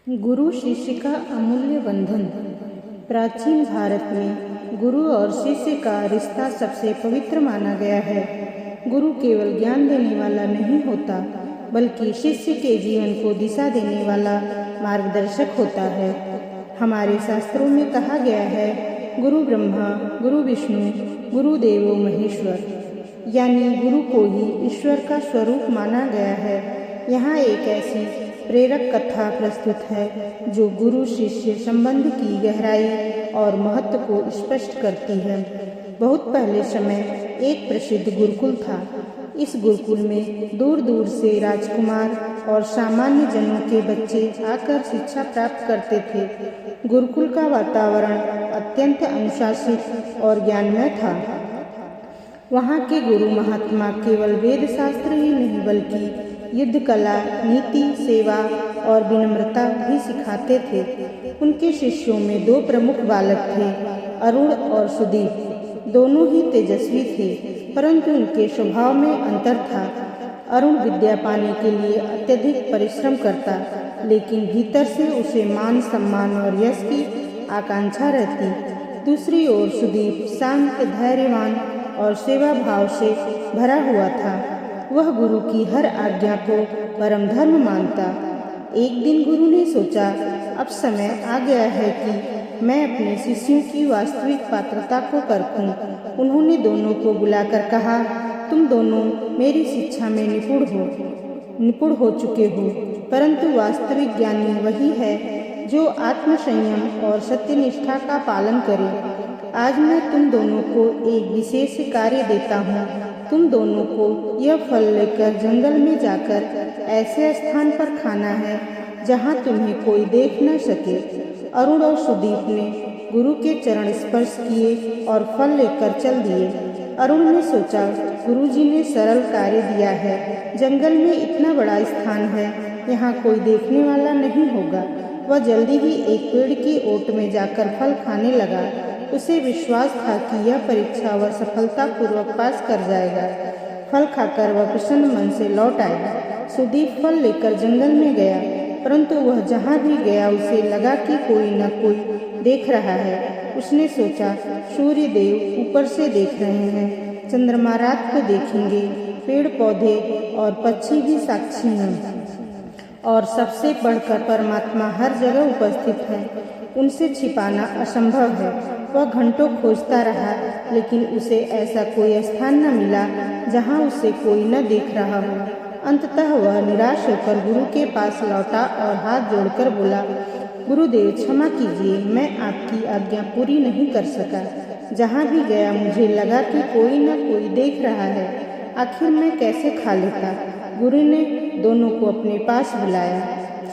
गुरु शिष्य का अमूल्य बंधन। प्राचीन भारत में गुरु और शिष्य का रिश्ता सबसे पवित्र माना गया है। गुरु केवल ज्ञान देने वाला नहीं होता, बल्कि शिष्य के जीवन को दिशा देने वाला मार्गदर्शक होता है। हमारे शास्त्रों में कहा गया है, गुरु ब्रह्मा, गुरु विष्णु, गुरु देवो महेश्वर, यानी गुरु को ही ईश्वर का स्वरूप माना गया है। यहाँ एक ऐसी प्रेरक कथा प्रस्तुत है जो गुरु शिष्य संबंध की गहराई और महत्व को स्पष्ट करती है। बहुत पहले समय एक प्रसिद्ध गुरुकुल था। इस गुरुकुल में दूर दूर से राजकुमार और सामान्य जनों के बच्चे आकर शिक्षा प्राप्त करते थे। गुरुकुल का वातावरण अत्यंत अनुशासित और ज्ञानमय था। वहाँ के गुरु महात्मा केवल वेद शास्त्र ही नहीं, बल्कि युद्ध कला, नीति, सेवा और विनम्रता भी सिखाते थे। उनके शिष्यों में दो प्रमुख बालक थे, अरुण और सुदीप। दोनों ही तेजस्वी थे, परंतु उनके स्वभाव में अंतर था। अरुण विद्या पाने के लिए अत्यधिक परिश्रम करता, लेकिन भीतर से उसे मान, सम्मान और यश की आकांक्षा रहती। दूसरी ओर सुदीप शांत, धैर्यवान और सेवा भाव से भरा हुआ था। वह गुरु की हर आज्ञा को परम धर्म मानता। एक दिन गुरु ने सोचा, अब समय आ गया है कि मैं अपने शिष्यों की वास्तविक पात्रता को परखूं। उन्होंने दोनों को बुलाकर कहा, तुम दोनों मेरी शिक्षा में निपुण हो चुके हो, परंतु वास्तविक ज्ञानी वही है जो आत्मसंयम और सत्यनिष्ठा का पालन करे। आज मैं तुम दोनों को एक विशेष कार्य देता हूँ। तुम दोनों को यह फल लेकर जंगल में जाकर ऐसे स्थान पर खाना है जहाँ तुम्हें कोई देख न सके। अरुण और सुदीप ने गुरु के चरण स्पर्श किए और फल लेकर चल दिए। अरुण ने सोचा, गुरुजी ने सरल कार्य दिया है। जंगल में इतना बड़ा स्थान है, यहाँ कोई देखने वाला नहीं होगा। वह जल्दी ही एक पेड़ की ओट में जाकर फल खाने लगा। उसे विश्वास था कि यह परीक्षा वह सफलतापूर्वक पास कर जाएगा। फल खाकर वह प्रसन्न मन से लौट आया। सुदीप फल लेकर जंगल में गया, परंतु वह जहाँ भी गया उसे लगा कि कोई न कोई देख रहा है। उसने सोचा, सूर्य देव ऊपर से देख रहे हैं, चंद्रमा रात को देखेंगे, पेड़ पौधे और पक्षी भी साक्षी हैं, और सबसे बढ़कर परमात्मा हर जगह उपस्थित है। उनसे छिपाना असंभव है। वह घंटों खोजता रहा, लेकिन उसे ऐसा कोई स्थान न मिला जहाँ उसे कोई न देख रहा हो। अंततः वह निराश होकर गुरु के पास लौटा और हाथ जोड़कर बोला, गुरुदेव क्षमा कीजिए, मैं आपकी आज्ञा पूरी नहीं कर सका। जहाँ भी गया मुझे लगा कि कोई न कोई देख रहा है। आखिर मैं कैसे खा लेता। गुरु ने दोनों को अपने पास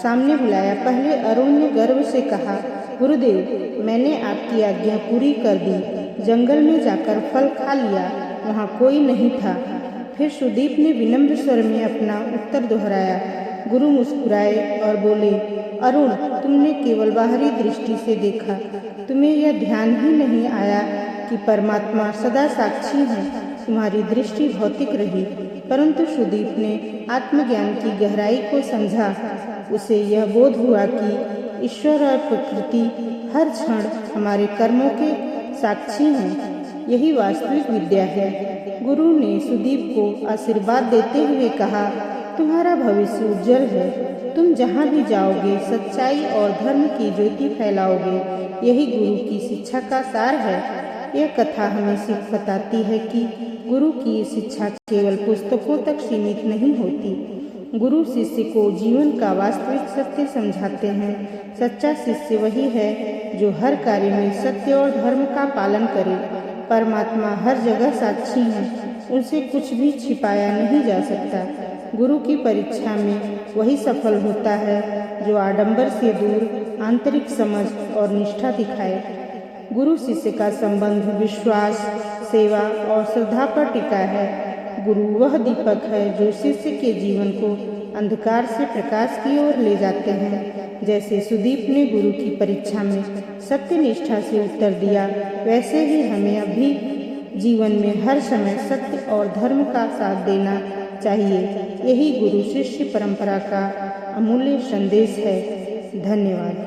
सामने बुलाया। पहले अरुण ने गर्व से कहा, गुरुदेव, मैंने आपकी आज्ञा पूरी कर दी। जंगल में जाकर फल खा लिया, वहाँ कोई नहीं था। फिर सुदीप ने विनम्र स्वर में अपना उत्तर दोहराया। गुरु मुस्कुराए और बोले, अरुण, तुमने केवल बाहरी दृष्टि से देखा। तुम्हें यह ध्यान ही नहीं आया कि परमात्मा सदा साक्षी है। तुम्हारी दृष्टि भौतिक रही। परंतु सुदीप ने आत्मज्ञान की गहराई को समझा। उसे यह बोध हुआ कि ईश्वर और प्रकृति हर क्षण हमारे कर्मों के साक्षी हैं। यही वास्तविक विद्या है। गुरु ने सुदीप को आशीर्वाद देते हुए कहा, तुम्हारा भविष्य उज्जवल है। तुम जहाँ भी जाओगे सच्चाई और धर्म की ज्योति फैलाओगे। यही गुरु की शिक्षा का सार है। यह कथा हमें सीख बताती है कि गुरु की शिक्षा केवल पुस्तकों तक सीमित नहीं होती। गुरु शिष्य को जीवन का वास्तविक सत्य समझाते हैं। सच्चा शिष्य वही है जो हर कार्य में सत्य और धर्म का पालन करे। परमात्मा हर जगह साक्षी हैं, उनसे कुछ भी छिपाया नहीं जा सकता। गुरु की परीक्षा में वही सफल होता है जो आडंबर से दूर आंतरिक समझ और निष्ठा दिखाए। गुरु शिष्य का संबंध विश्वास, सेवा और श्रद्धा पर टिका है। गुरु वह दीपक है जो शिष्य के जीवन को अंधकार से प्रकाश की ओर ले जाते हैं। जैसे सुदीप ने गुरु की परीक्षा में सत्यनिष्ठा से उत्तर दिया, वैसे ही हमें अभी जीवन में हर समय सत्य और धर्म का साथ देना चाहिए। यही गुरु शिष्य परंपरा का अमूल्य संदेश है। धन्यवाद।